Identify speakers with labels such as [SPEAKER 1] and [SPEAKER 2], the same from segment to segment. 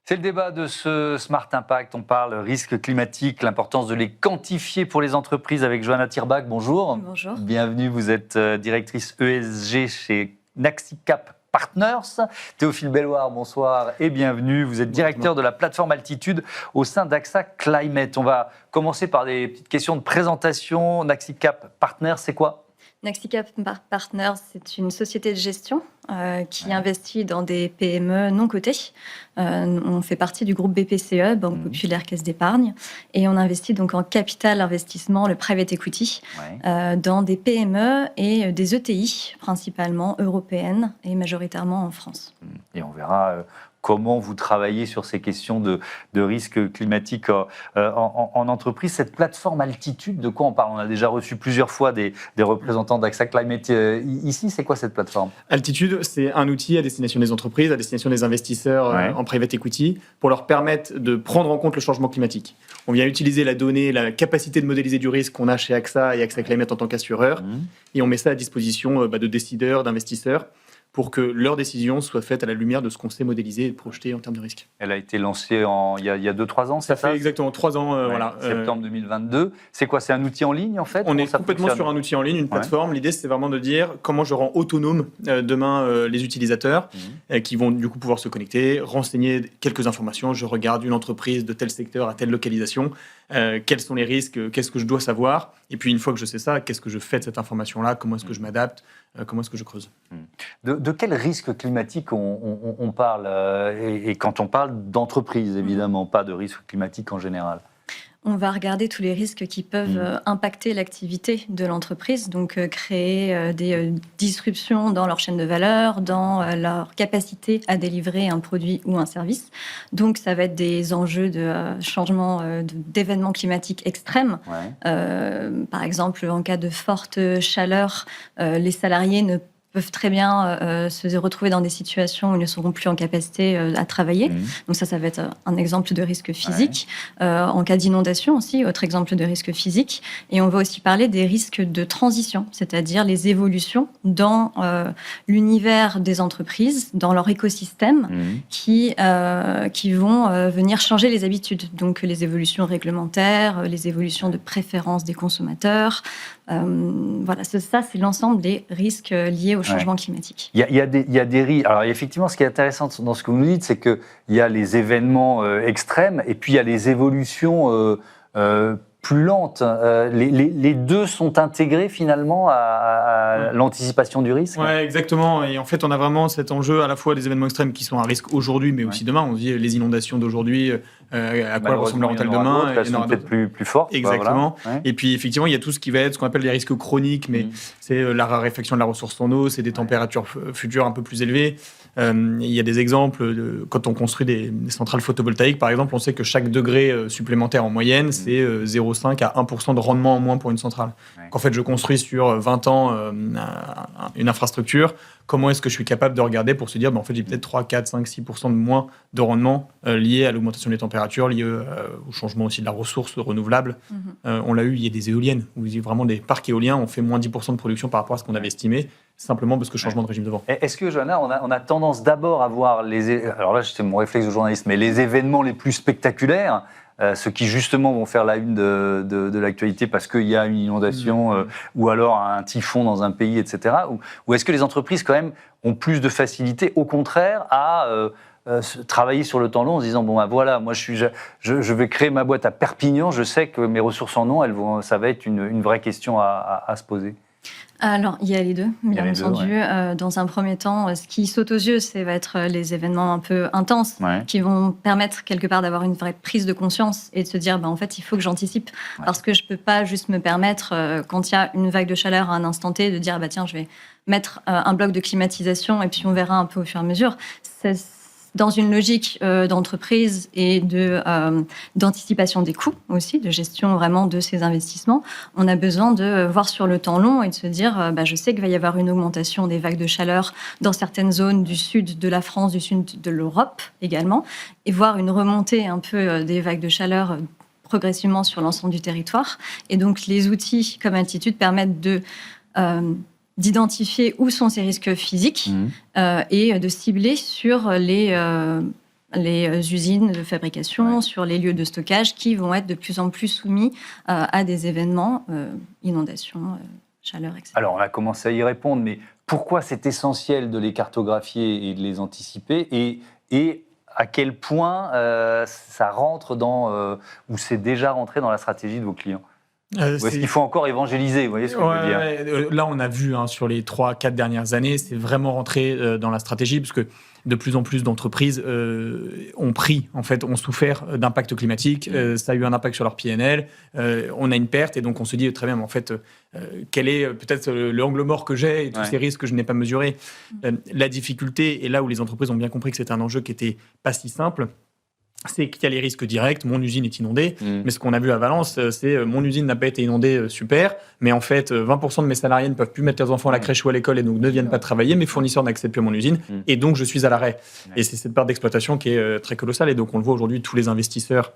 [SPEAKER 1] C'est le débat de ce Smart Impact. On parle risque climatique, l'importance de les quantifier pour les entreprises avec Johanna Thirbach. Bonjour.
[SPEAKER 2] Bonjour.
[SPEAKER 1] Bienvenue, vous êtes directrice ESG chez Naxicap Partners. Théophile Belloir, bonsoir et bienvenue. Vous êtes directeur de la plateforme Altitude au sein d'AXA Climate. On va commencer par des petites questions de présentation. Naxicap Partners, c'est quoi ?
[SPEAKER 2] Naxicap Partners, c'est une société de gestion qui investit dans des PME non cotées. On fait partie du groupe BPCE, Banque Populaire Caisse d'Épargne, et on investit donc en capital investissement, le private equity, dans des PME et des ETI, principalement européennes et majoritairement en France.
[SPEAKER 1] Et on verra comment vous travaillez sur ces questions de risque climatique en entreprise. Cette plateforme Altitude, de quoi on parle ? On a déjà reçu plusieurs fois des représentants d'AXA Climate ici. C'est quoi cette plateforme ?
[SPEAKER 3] Altitude, c'est un outil à destination des entreprises, à destination des investisseurs en private equity, pour leur permettre de prendre en compte le changement climatique. On vient utiliser la donnée, la capacité de modéliser du risque qu'on a chez AXA et AXA Climate en tant qu'assureur, et on met ça à disposition de décideurs, d'investisseurs, pour que leurs décisions soient faites à la lumière de ce qu'on sait modéliser et projeter en termes de risque.
[SPEAKER 1] Elle a été lancée il y a 2-3 ans, c'est ça ?
[SPEAKER 3] Ça fait exactement 3 ans,
[SPEAKER 1] septembre 2022. C'est quoi ? C'est un outil en ligne, en fait ?
[SPEAKER 3] On est complètement sur un outil en ligne, une plateforme. L'idée, c'est vraiment de dire comment je rends autonome demain les utilisateurs qui vont du coup pouvoir se connecter, renseigner quelques informations. Je regarde une entreprise de tel secteur à telle localisation. Quels sont les risques ? Qu'est-ce que je dois savoir ? Et puis, une fois que je sais ça, qu'est-ce que je fais de cette information-là ? Comment est-ce que je m'adapte ? Comment est-ce que je creuse ?
[SPEAKER 1] De quel risque climatique on parle et quand on parle d'entreprise, évidemment, pas de risque climatique en général ?
[SPEAKER 2] On va regarder tous les risques qui peuvent impacter l'activité de l'entreprise, donc créer des disruptions dans leur chaîne de valeur, dans leur capacité à délivrer un produit ou un service. Donc, ça va être des enjeux de changement, d'événements climatiques extrêmes. Par exemple, en cas de forte chaleur, les salariés ne peuvent très bien se retrouver dans des situations où ils ne seront plus en capacité à travailler. Donc ça va être un exemple de risque physique. En cas d'inondation aussi, autre exemple de risque physique. Et on va aussi parler des risques de transition, c'est-à-dire les évolutions dans l'univers des entreprises, dans leur écosystème, qui vont venir changer les habitudes. Donc les évolutions réglementaires, les évolutions de préférence des consommateurs. Voilà, ça c'est l'ensemble des risques liés au changement climatique.
[SPEAKER 1] Il y a des risques. Alors effectivement, ce qui est intéressant dans ce que vous nous dites, c'est qu'il y a les événements extrêmes et puis il y a les évolutions plus lentes. Les deux sont intégrés finalement à l'anticipation du risque.
[SPEAKER 3] Oui, exactement. Et en fait, on a vraiment cet enjeu à la fois des événements extrêmes qui sont un risque aujourd'hui, mais aussi demain. On dit les inondations d'aujourd'hui, à quoi ressemblera-t-elle demain ?
[SPEAKER 1] Elles sont peut-être plus fortes.
[SPEAKER 3] Exactement.
[SPEAKER 1] Voilà.
[SPEAKER 3] Et puis, effectivement, il y a tout ce qui va être ce qu'on appelle des risques chroniques, mais c'est la raréfaction de la ressource en eau, c'est des températures futures un peu plus élevées. Il y a des exemples, quand on construit des centrales photovoltaïques, par exemple, on sait que chaque degré supplémentaire en moyenne, c'est 0,5 à 1% de rendement en moins pour une centrale. En fait, je construis sur 20 ans une infrastructure. Comment est-ce que je suis capable de regarder pour se dire, en fait, j'ai peut-être 3, 4, 5, 6% de moins de rendement lié à l'augmentation des températures, lié au changement aussi de la ressource renouvelable. On l'a eu, il y a des éoliennes, où il y a vraiment des parcs éoliens, on fait moins 10% de production par rapport à ce qu'on avait estimé, simplement parce que changement de régime de vent.
[SPEAKER 1] Est-ce que, Johanna, on a tendance d'abord à voir alors là, c'est mon réflexe de journaliste, mais les événements les plus spectaculaires, ceux qui justement vont faire la une de l'actualité parce qu'il y a une inondation ou alors un typhon dans un pays, etc. Ou est-ce que les entreprises, quand même, ont plus de facilité, au contraire, à travailler sur le temps long en se disant, voilà, moi je vais créer ma boîte à Perpignan, je sais que mes ressources en eau, ça va être une vraie question à se poser.
[SPEAKER 2] Alors, il y a les deux, bien entendu. Dans un premier temps, ce qui saute aux yeux, va être les événements un peu intenses qui vont permettre quelque part d'avoir une vraie prise de conscience et de se dire, en fait, il faut que j'anticipe parce que je ne peux pas juste me permettre, quand il y a une vague de chaleur à un instant T, de dire, tiens, je vais mettre un bloc de climatisation et puis on verra un peu au fur et à mesure. Dans une logique d'entreprise et d'anticipation des coûts aussi, de gestion vraiment de ces investissements, on a besoin de voir sur le temps long et de se dire, je sais qu'il va y avoir une augmentation des vagues de chaleur dans certaines zones du sud de la France, du sud de l'Europe également, et voir une remontée un peu des vagues de chaleur progressivement sur l'ensemble du territoire. Et donc les outils comme Altitude permettent d'identifier où sont ces risques physiques et de cibler sur les usines de fabrication, sur les lieux de stockage qui vont être de plus en plus soumis à des événements, inondations, chaleur, etc.
[SPEAKER 1] Alors, on a commencé à y répondre, mais pourquoi c'est essentiel de les cartographier et de les anticiper et à quel point ça rentre ou c'est déjà rentré dans la stratégie de vos clients? Ou est-ce qu'il faut encore évangéliser? Vous voyez ce que je veux dire?
[SPEAKER 3] Là, on a vu sur les 3-4 dernières années, c'est vraiment rentré dans la stratégie, parce que de plus en plus d'entreprises ont souffert d'impact climatique. Ça a eu un impact sur leur PNL. On a une perte, et donc on se dit très bien, mais en fait, quel est peut-être l'angle mort que j'ai et tous ces risques que je n'ai pas mesurés. La difficulté, et là où les entreprises ont bien compris que c'était un enjeu qui n'était pas si simple, c'est qu'il y a les risques directs, mon usine est inondée, mais ce qu'on a vu à Valence, c'est mon usine n'a pas été inondée, super, mais en fait 20% de mes salariés ne peuvent plus mettre leurs enfants à la crèche ou à l'école et donc ne viennent pas travailler, mes fournisseurs n'acceptent plus mon usine, et donc je suis à l'arrêt. Et c'est cette part d'exploitation qui est très colossale, et donc on le voit aujourd'hui, tous les investisseurs,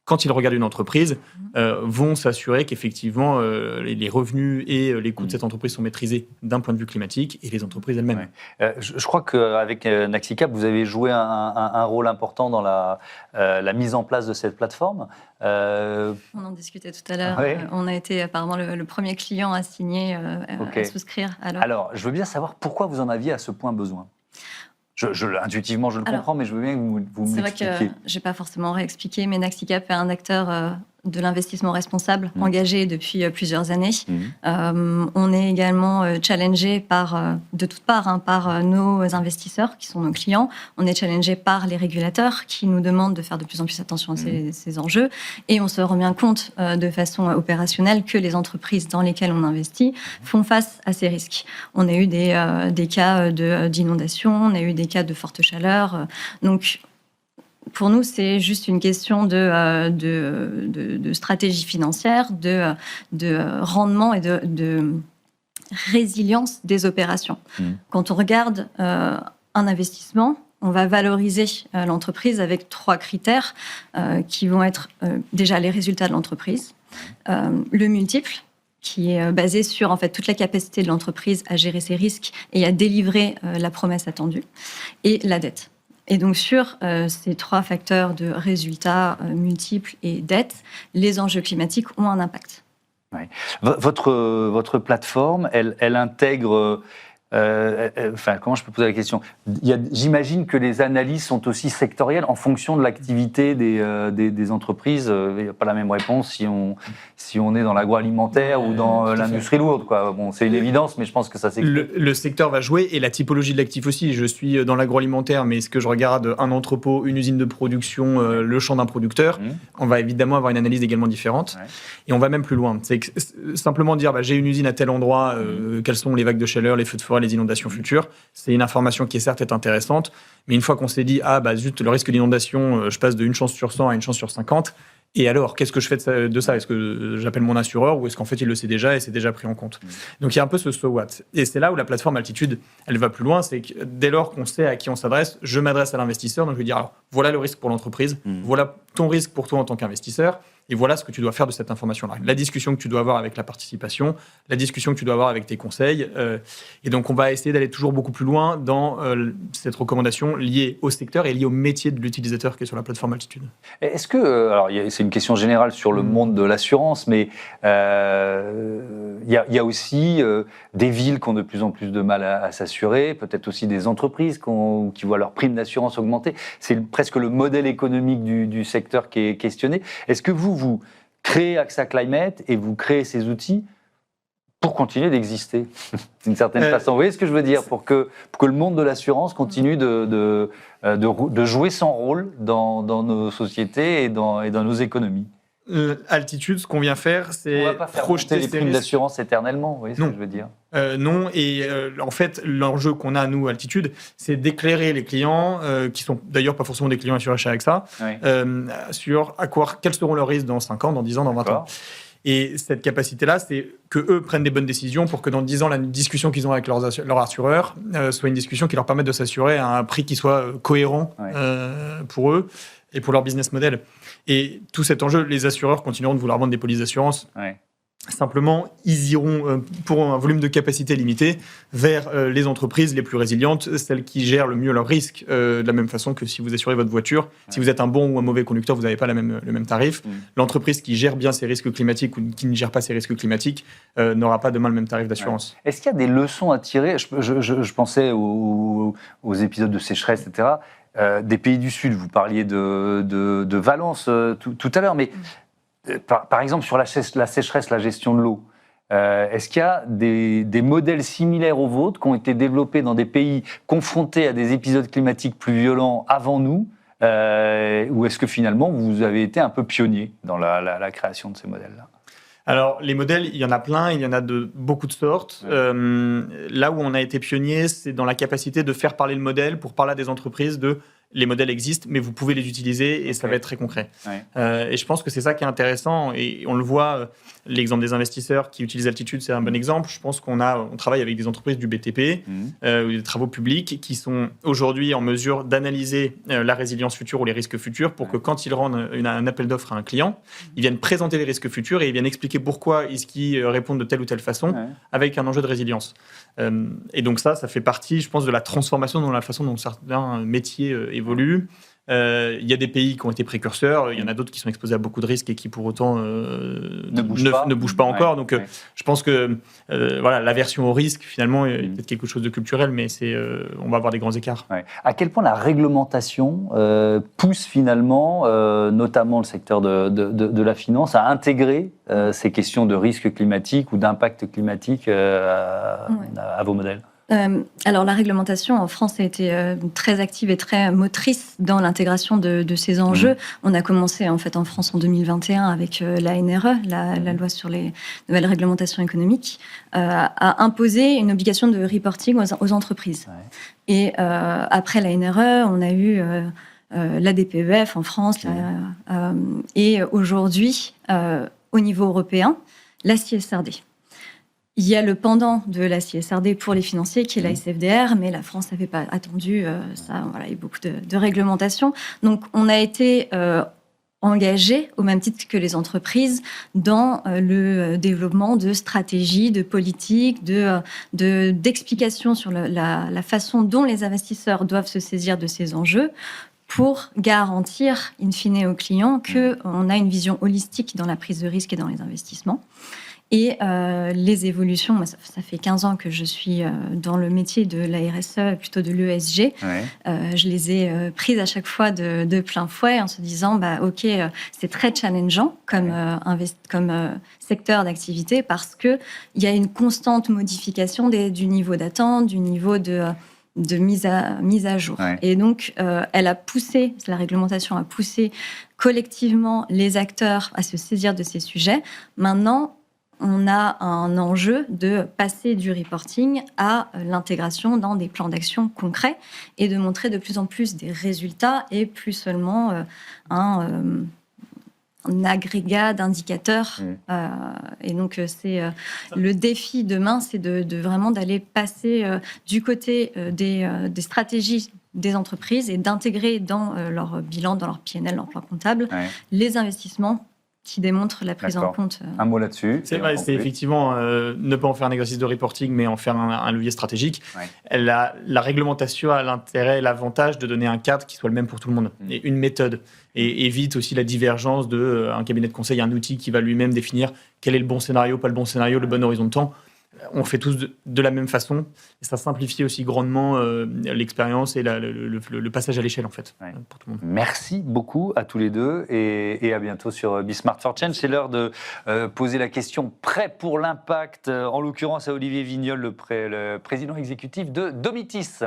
[SPEAKER 3] quand ils regardent une entreprise, vont s'assurer qu'effectivement les revenus et les coûts de cette entreprise sont maîtrisés d'un point de vue climatique, et les entreprises elles-mêmes.
[SPEAKER 1] Je crois qu'avec Naxicap, vous avez joué un rôle important dans la mise en place de cette plateforme.
[SPEAKER 2] On en discutait tout à l'heure. On a été apparemment le premier client à signer, à souscrire.
[SPEAKER 1] Alors, je veux bien savoir pourquoi vous en aviez à ce point besoin. Intuitivement, je le comprends, mais je veux bien que vous m'expliquiez.
[SPEAKER 2] C'est vrai que je n'ai pas forcément réexpliqué, mais Naxicap est un acteur de l'investissement responsable engagé depuis plusieurs années. On est également challengé de toutes parts par nos investisseurs, qui sont nos clients. On est challengé par les régulateurs, qui nous demandent de faire de plus en plus attention à ces enjeux. Et on se rend bien compte de façon opérationnelle que les entreprises dans lesquelles on investit font face à ces risques. On a eu des cas d'inondation, on a eu des cas de forte chaleur. Donc, pour nous, c'est juste une question de stratégie financière, de rendement et de résilience des opérations. Quand on regarde un investissement, on va valoriser l'entreprise avec 3 critères qui vont être déjà les résultats de l'entreprise, le multiple, qui est basé sur en fait toute la capacité de l'entreprise à gérer ses risques et à délivrer la promesse attendue, et la dette. Et donc, sur ces 3 facteurs de résultats multiples et dette, les enjeux climatiques ont un impact.
[SPEAKER 1] Votre plateforme, elle intègre... comment je peux poser la question? J'imagine que les analyses sont aussi sectorielles en fonction de l'activité des entreprises. Il n'y a pas la même réponse si on est dans l'agroalimentaire ou dans l'industrie lourde, quoi. Bon, c'est une évidence, mais je pense que ça s'explique.
[SPEAKER 3] Le secteur va jouer, et la typologie de l'actif aussi. Je suis dans l'agroalimentaire, mais est-ce que je regarde un entrepôt, une usine de production, le champ d'un producteur, on va évidemment avoir une analyse également différente. Et on va même plus loin. C'est simplement dire j'ai une usine à tel endroit, quelles sont les vagues de chaleur, les feux de forêt, les inondations futures. C'est une information qui est certes intéressante, mais une fois qu'on s'est dit zut, le risque d'inondation, je passe de 1 chance sur 100 à 1 chance sur 50, et alors, qu'est-ce que je fais de ça? Est-ce que j'appelle mon assureur, ou est-ce qu'en fait il le sait déjà et c'est déjà pris en compte? Donc il y a un peu ce so what. Et c'est là où la plateforme Altitude, elle va plus loin, c'est que dès lors qu'on sait à qui on s'adresse, je m'adresse à l'investisseur, donc je lui dis alors, voilà le risque pour l'entreprise, voilà ton risque pour toi en tant qu'investisseur, et voilà ce que tu dois faire de cette information-là. La discussion que tu dois avoir avec la participation, la discussion que tu dois avoir avec tes conseils. Et donc, on va essayer d'aller toujours beaucoup plus loin dans cette recommandation liée au secteur et liée au métier de l'utilisateur qui est sur la plateforme Altitude.
[SPEAKER 1] Est-ce que, alors c'est une question générale sur le monde de l'assurance, mais il y a aussi des villes qui ont de plus en plus de mal à s'assurer, peut-être aussi des entreprises qui voient leur prime d'assurance augmenter. C'est presque le modèle économique du secteur qui est questionné. Est-ce que vous créez AXA Climate et vous créez ces outils pour continuer d'exister d'une certaine façon? Vous voyez ce que je veux dire? Pour que le monde de l'assurance continue de jouer son rôle dans nos sociétés et dans nos économies.
[SPEAKER 3] Altitude, ce qu'on vient faire, c'est
[SPEAKER 1] on va pas faire projeter les primes d'assurance éternellement, vous voyez ce que je veux dire?
[SPEAKER 3] Non, et en fait, l'enjeu qu'on a, nous, Altitude, c'est d'éclairer les clients, qui sont d'ailleurs pas forcément des clients assurés chez AXA, sur quels seront leurs risques dans 5 ans, dans 10 ans, dans 20 ans. Et cette capacité-là, c'est qu'eux prennent des bonnes décisions pour que dans 10 ans, la discussion qu'ils ont avec leur assureur soit une discussion qui leur permette de s'assurer à un prix qui soit cohérent pour eux et pour leur business model. Et tout cet enjeu, les assureurs continueront de vouloir vendre des polices d'assurance. Simplement, ils iront, pour un volume de capacité limité, vers les entreprises les plus résilientes, celles qui gèrent le mieux leurs risques, de la même façon que si vous assurez votre voiture. Si vous êtes un bon ou un mauvais conducteur, vous n'avez pas le même tarif. L'entreprise qui gère bien ses risques climatiques ou qui ne gère pas ses risques climatiques n'aura pas demain le même tarif d'assurance.
[SPEAKER 1] Est-ce qu'il y a des leçons à tirer? Je pensais aux épisodes de sécheresse, etc. Des pays du Sud, vous parliez de Valence tout à l'heure, mais par exemple sur la sécheresse, la gestion de l'eau, est-ce qu'il y a des modèles similaires aux vôtres qui ont été développés dans des pays confrontés à des épisodes climatiques plus violents avant nous, ou est-ce que finalement vous avez été un peu pionnier dans la création de ces modèles-là?
[SPEAKER 3] Alors, les modèles, il y en a plein, il y en a de beaucoup de sortes. Là où on a été pionnier, c'est dans la capacité de faire parler le modèle pour parler à des entreprises de les modèles existent, mais vous pouvez les utiliser et ça va être très concret. Et je pense que c'est ça qui est intéressant et on le voit, l'exemple des investisseurs qui utilisent Altitude, c'est un bon exemple. Je pense qu'on travaille avec des entreprises du BTP ou des travaux publics qui sont aujourd'hui en mesure d'analyser la résilience future ou les risques futurs pour que quand ils rendent un appel d'offres à un client, ils viennent présenter les risques futurs et ils viennent expliquer pourquoi est-ce qu'ils répondent de telle ou telle façon avec un enjeu de résilience. Et donc ça fait partie, je pense, de la transformation dans la façon dont certains métiers évoluent. Il y a des pays qui ont été précurseurs, il y en a d'autres qui sont exposés à beaucoup de risques et qui pour autant ne bougent pas encore. Donc je pense que l'aversion au risque, finalement, est peut-être quelque chose de culturel, mais on va avoir des grands écarts.
[SPEAKER 1] À quel point la réglementation pousse finalement, notamment le secteur de la finance, à intégrer ces questions de risque climatique ou d'impact climatique à vos modèles?
[SPEAKER 2] Alors la réglementation en France a été très active et très motrice dans l'intégration de ces enjeux. On a commencé en fait en France en 2021 avec la NRE, la loi sur les nouvelles réglementations économiques, à imposer une obligation de reporting aux entreprises. Et après la NRE, on a eu la DPEF en France et aujourd'hui, au niveau européen, la CSRD. Il y a le pendant de la CSRD pour les financiers, qui est la SFDR, mais la France n'avait pas attendu ça. Voilà, il y a beaucoup de réglementations. Donc, on a été engagé, au même titre que les entreprises, dans le développement de stratégies, de politiques, d'explications sur la façon dont les investisseurs doivent se saisir de ces enjeux, pour garantir, in fine, aux clients qu'on a une vision holistique dans la prise de risque et dans les investissements. Et les évolutions, moi, ça fait 15 ans que je suis dans le métier de la RSE, plutôt de l'ESG. Je les ai prises à chaque fois de plein fouet en se disant, OK, c'est très challengeant comme secteur d'activité parce qu'il y a une constante modification du niveau d'attente, du niveau de mise à jour. Et donc, la réglementation a poussé collectivement les acteurs à se saisir de ces sujets. Maintenant, on a un enjeu de passer du reporting à l'intégration dans des plans d'action concrets et de montrer de plus en plus des résultats et plus seulement un agrégat d'indicateurs. Et donc, c'est le défi demain, c'est de vraiment d'aller passer du côté des stratégies des entreprises et d'intégrer dans leur bilan, dans leur PNL, leur plan comptable, les investissements qui démontre la prise en compte.
[SPEAKER 1] Un mot là-dessus.
[SPEAKER 3] C'est vrai, c'est effectivement ne pas en faire un exercice de reporting, mais en faire un levier stratégique. La réglementation a l'intérêt et l'avantage de donner un cadre qui soit le même pour tout le monde et une méthode. Et évite aussi la divergence d'un cabinet de conseil, un outil qui va lui-même définir quel est le bon scénario, pas le bon scénario, le bon horizon de temps. On fait tous de la même façon et ça simplifie aussi grandement l'expérience et le passage à l'échelle en fait pour tout le monde.
[SPEAKER 1] Merci beaucoup à tous les deux et à bientôt sur Be Smart for Change. C'est l'heure de poser la question prêt pour l'impact, en l'occurrence à Olivier Vignol, le président exécutif de Domitis.